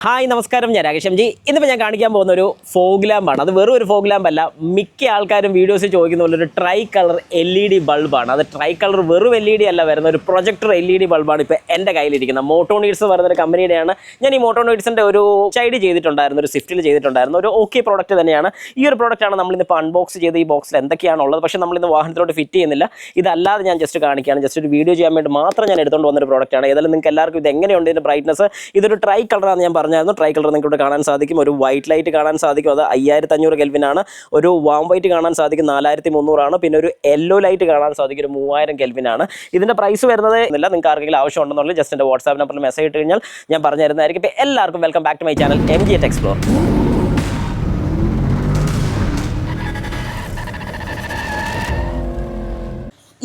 Hi നമസ്കാരം, ഞാൻ Rakesh M G. ഇന്നിപ്പോൾ ഞാൻ കാണിക്കാൻ പോകുന്ന ഒരു ഫോഗ് ലാമ്പാണ്. അത് വെറും ഒരു ഫോഗ് ലാമ്പല്ല, മിക്ക ആൾക്കാരും വീഡിയോസിൽ ചോദിക്കുന്ന പോലെ ഒരു ട്രൈ കളർ LED ബൾബാണ്. അത് ട്രൈ കളർ വെറും LED അല്ല, വരുന്ന ഒരു പ്രൊജക്ടർ LED ബൾബാണ് ഇപ്പോൾ എൻ്റെ കയ്യിലിരിക്കുന്നത്. മോട്ടോണീഡ്സ് പറയുന്നൊരു കമ്പനിയുടെയാണ്. ഞാൻ ഈ മോട്ടോണീഡ്സിൻ്റെ ഒരു സൈഡ് ചെയ്തിട്ടുണ്ടായിരുന്നു, ഒരു സ്വിഫ്റ്റിൽ ചെയ്തിട്ടുണ്ടായിരുന്നു. ഒരു ഓക്കെ പ്രോഡക്റ്റ് തന്നെയാണ്. ഈ ഒരു പ്രോഡക്റ്റാണ് നമ്മളിന്നിപ്പോൾ അൺബോക്സ് ചെയ്ത് ഈ ബോക്സിൽ എന്തൊക്കെയാണുള്ളത്. പക്ഷേ നമ്മളിന്ന് വാഹനത്തിലോട്ട് ഫിറ്റ് ചെയ്യുന്നില്ല. ഇതല്ലാതെ ഞാൻ ജസ്റ്റ് കാണിക്കുകയാണ്. ജസ്റ്റ് ഒരു വീഡിയോ ചെയ്യാൻ വേണ്ടി മാത്രം ഞാൻ എടുത്തുകൊണ്ട് വന്നൊരു പ്രോഡക്റ്റാണ്. ഏതായാലും നിങ്ങൾക്ക് എല്ലാവർക്കും ഇത് എങ്ങനെയുണ്ട്, ഇതിൻ്റെ ബ്രൈറ്റ്നസ്. ഇതൊരു ട്രൈ കളറാണ് ഞാൻ പറഞ്ഞായിരുന്നു. ട്രൈ കളർ നിങ്ങൾക്ക് കാണാൻ സാധിക്കും. ഒരു വൈറ്റ് ലൈറ്റ് കാണാൻ സാധിക്കും, അത് 5500 കെൽവിനാണ്. ഒരു വാം വൈറ്റ് കാണാൻ സാധിക്കും, 4300 പിന്നെ ഒരു യെല്ലോ ലൈറ്റ് കാണാൻ സാധിക്കും, ഒരു 3000 കെൽവിനാണ്. ഇതിൻ്റെ പ്രൈസ് വരുന്നത് ഇല്ല. നിങ്ങൾക്ക് ആർക്കെങ്കിലും ആവശ്യമുണ്ടെന്നുള്ളത് ജസ്റ്റ് എൻ്റെ വാട്സാപ്പ് നമ്പറിൽ മെസ്സേജ് ഇട്ട് കഴിഞ്ഞാൽ ഞാൻ പറഞ്ഞു തരുന്നതായിരിക്കും. ഇപ്പോൾ എല്ലാവർക്കും welcome back to my channel MG at Explore.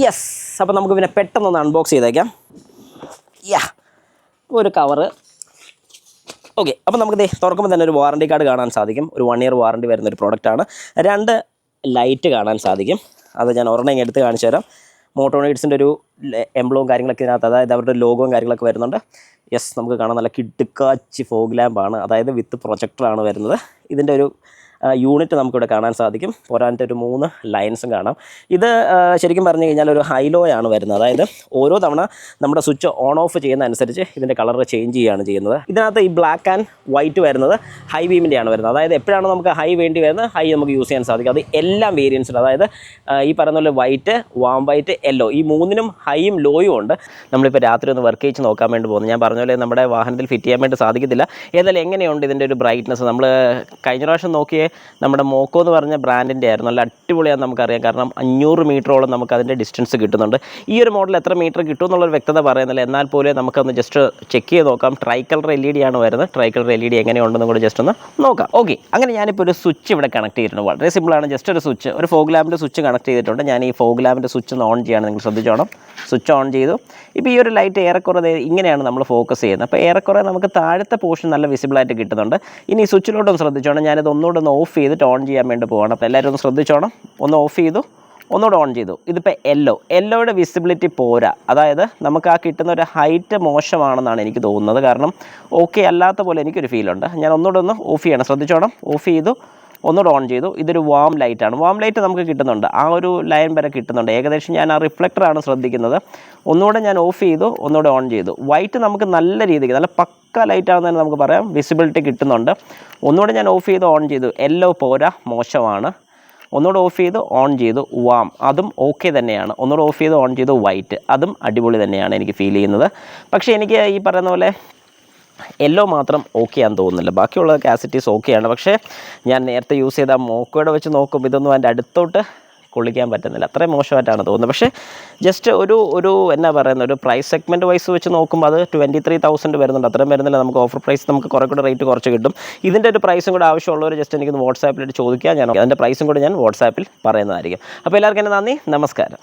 Yes, അപ്പോൾ നമുക്ക് പിന്നെ പെട്ടെന്നൊന്ന് അൺബോക്സ് ചെയ്തേക്കാം. ഒരു കവറ്. ഓക്കെ, അപ്പോൾ നമുക്ക് തുറക്കുമ്പോൾ തന്നെ ഒരു വാറണ്ടി കാർഡ് കാണാൻ സാധിക്കും. ഒരു 1 year വാറണ്ടി വരുന്ന ഒരു പ്രോഡക്റ്റാണ്. 2 ലൈറ്റ് കാണാൻ സാധിക്കും. അത് ഞാൻ ഒരെണ്ണം എടുത്ത് കാണിച്ചു തരാം. മോട്ടോണീഡ്സിൻ്റെ ഒരു എംബ്ലവും കാര്യങ്ങളൊക്കെ ഇതിനകത്ത്, അതായത് അവരുടെ ലോഗോയും കാര്യങ്ങളൊക്കെ വരുന്നുണ്ട്. യെസ്, നമുക്ക് കാണാൻ നല്ല കിടുക്കാച്ചി ഫോഗ് ലാമ്പാണ്, അതായത് വിത്ത് പ്രൊജക്ടറാണ് വരുന്നത്. ഇതിൻ്റെ ഒരു യൂണിറ്റ് നമുക്കിവിടെ കാണാൻ സാധിക്കും. പോരാൻ്റെ ഒരു 3 ലൈൻസും കാണാം. ഇത് ശരിക്കും പറഞ്ഞു കഴിഞ്ഞാൽ ഒരു ഹൈലോയാണ് വരുന്നത്. അതായത് ഓരോ തവണ നമ്മുടെ സ്വിച്ച് ഓൺ ഓഫ് ചെയ്യുന്ന അനുസരിച്ച് ഇതിൻ്റെ കളർ ചേഞ്ച് ചെയ്യുകയാണ് ചെയ്യുന്നത്. ഇതിനകത്ത് ഈ ബ്ലാക്ക് ആൻഡ് വൈറ്റ് വരുന്നത് ഹൈ ബീമിൻ്റെയാണ് വരുന്നത്. അതായത് എപ്പോഴാണ് നമുക്ക് ഹൈ വേണ്ടി വരുന്നത്, ഹൈ നമുക്ക് യൂസ് ചെയ്യാൻ സാധിക്കും. അത് എല്ലാം വേരിയൻസിലും, അതായത് ഈ പറയുന്ന പോലെ വൈറ്റ്, വാം വൈറ്റ്, യെല്ലോ, ഈ 3നും ഹൈയും ലോയും ഉണ്ട്. നമ്മളിപ്പോൾ രാത്രി ഒന്ന് വർക്ക് ചെയ്ത് നോക്കാൻ വേണ്ടി പോകുന്നു. ഞാൻ പറഞ്ഞ പോലെ നമ്മുടെ വാഹനത്തിൽ ഫിറ്റ് ചെയ്യാൻ വേണ്ടി സാധിക്കത്തില്ല. ഏതായാലും എങ്ങനെയുണ്ട് ഇതിൻ്റെ ഒരു ബ്രൈറ്റ്നസ്. നമ്മൾ കഴിഞ്ഞ പ്രാവശ്യം നോക്കിയേ നമ്മുടെ മോക്കോ എന്ന് പറഞ്ഞ ബ്രാൻഡിൻ്റെ ആയിരുന്നു. നല്ല അടിപൊളിയാണെന്ന് നമുക്കറിയാം. കാരണം 500 മീറ്ററോളം നമുക്ക് അതിൻ്റെ ഡിസ്റ്റൻസ് കിട്ടുന്നുണ്ട്. ഈ ഒരു മോഡൽ എത്ര മീറ്റർ കിട്ടും എന്നുള്ളൊരു വ്യക്തത പറയുന്നില്ല. എന്നാൽ പോലും നമുക്കൊന്ന് ജസ്റ്റ് ചെക്ക് ചെയ്ത് നോക്കാം. ട്രൈ കളർ LED ആണ് വരുന്നത്. ട്രൈ കളർ LED എങ്ങനെയുണ്ടെന്ന് കൂടി ജസ്റ്റ് ഒന്ന് നോക്കാം. ഓക്കെ, അങ്ങനെ ഞാനിപ്പോൾ ഒരു സ്വിച്ച് ഇവിടെ കണക്ട് ചെയ്തിട്ടുണ്ട്. വളരെ സിമ്പിളാണ്. ജസ്റ്റ് ഒരു സ്വിച്ച്, ഒരു ഫോഗ് ലാമ്പിൻ്റെ സ്വിച്ച് കണക്ട് ചെയ്തിട്ടുണ്ട്. ഞാൻ ഈ ഫോഗ് ലാമ്പിൻ്റെ സ്വിച്ച് ഒന്ന് ഓൺ ചെയ്യാണ്. നിങ്ങൾ ശ്രദ്ധിച്ചോണം. സ്വിച്ച് ഓൺ ചെയ്തു. ഇപ്പോൾ ഈ ഒരു ലൈറ്റ് ഏറെക്കുറെ ഇങ്ങനെയാണ് നമ്മൾ ഫോക്കസ് ചെയ്യുന്നത്. അപ്പോൾ ഏറെക്കുറെ നമുക്ക് താഴത്തെ പോർഷൻ നല്ല വിസിബിളായിട്ട് കിട്ടുന്നുണ്ട്. ഇനി ഈ സ്വിച്ചിലോട്ടൊന്ന് ശ്രദ്ധിച്ചോണം. ഞാനിത് ഒന്നുകൂടെ ഒന്ന് ഓഫ് ചെയ്തിട്ട് ഓൺ ചെയ്യാൻ വേണ്ടി പോകണം. അപ്പോൾ എല്ലാവരും ഒന്ന് ശ്രദ്ധിച്ചോണം. ഒന്ന് ഓഫ് ചെയ്തു, ഒന്നുകൂടെ ഓൺ ചെയ്തു. ഇതിപ്പോൾ യെല്ലോയുടെ വിസിബിലിറ്റി പോരാ. അതായത് നമുക്ക് ആ കിട്ടുന്ന ഒരു ഹൈറ്റ് മോശമാണെന്നാണ് എനിക്ക് തോന്നുന്നത്. കാരണം ഓക്കെ അല്ലാത്ത പോലെ എനിക്കൊരു ഫീലുണ്ട്. ഞാൻ ഒന്നുകൂടെ ഒന്ന് ഓഫ് ചെയ്യണം. ശ്രദ്ധിച്ചോണം. ഓഫ് ചെയ്തു, ഒന്നുകൂടെ ഓൺ ചെയ്തു. ഇതൊരു വാം ലൈറ്റാണ്. വാം ലൈറ്റ് നമുക്ക് കിട്ടുന്നുണ്ട്, ആ ഒരു ലൈൻ വരെ കിട്ടുന്നുണ്ട്. ഏകദേശം ഞാൻ ആ റിഫ്ലക്ടറാണ് ശ്രദ്ധിക്കുന്നത്. ഒന്നുകൂടെ ഞാൻ ഓഫ് ചെയ്തു, ഒന്നുകൂടെ ഓൺ ചെയ്തു. വൈറ്റ് നമുക്ക് നല്ല രീതിക്ക്, നല്ല പക്ക ലൈറ്റ് ആണെന്ന് നമുക്ക് പറയാം, വിസിബിലിറ്റി കിട്ടുന്നുണ്ട്. ഒന്നുകൂടെ ഞാൻ ഓഫ് ചെയ്തു, ഓൺ ചെയ്തു. യെല്ലോ പോരാ, മോശമാണ്. ഒന്നുകൂടെ ഓഫ് ചെയ്ത് ഓൺ ചെയ്തു. വാം, അതും ഓക്കെ തന്നെയാണ്. ഒന്നുകൂടെ ഓഫ് ചെയ്ത് ഓൺ ചെയ്തു. വൈറ്റ്, അതും അടിപൊളി തന്നെയാണ് എനിക്ക് ഫീൽ ചെയ്യുന്നത്. പക്ഷേ എനിക്ക് ഈ പറയുന്ന പോലെ യെല്ലോ മാത്രം ഓക്കെ ആണെന്ന് തോന്നുന്നില്ല. ബാക്കിയുള്ള കാസറ്റീസ് ഓക്കെയാണ്. പക്ഷേ ഞാൻ നേരത്തെ യൂസ് ചെയ്ത മോക്കോയുടെ വെച്ച് നോക്കുമ്പോൾ ഇതൊന്നും അതിൻ്റെ അടുത്തോട്ട് കൊള്ളിക്കാൻ പറ്റുന്നില്ല. അത്രയും മോശമായിട്ടാണ് തോന്നുന്നത്. പക്ഷേ ജസ്റ്റ് ഒരു എന്നാ പറയുന്നത്, ഒരു പ്രൈസ് സെഗ്മെൻറ്റ് വൈസ് വെച്ച് നോക്കുമ്പോൾ അത് 23,000 വരുന്നുണ്ട്. അത്രയും വരുന്നില്ല. നമുക്ക് ഓഫർ പ്രൈസ് നമുക്ക് കുറേ കൂടെ റേറ്റ് കുറച്ച് കിട്ടും. ഇതിൻ്റെ ഒരു പ്രൈസും കൂടെ ആവശ്യമുള്ളവർ ജസ്റ്റ് എനിക്കൊന്ന് വാട്സാപ്പിലിട്ട് ചോദിക്കുക. ഞാൻ അതിൻ്റെ പ്രൈസും കൂടെ ഞാൻ വാട്സാപ്പിൽ പറയുന്നതായിരിക്കും. അപ്പോൾ എല്ലാവർക്കും എൻ്റെ നന്ദി, നമസ്കാരം.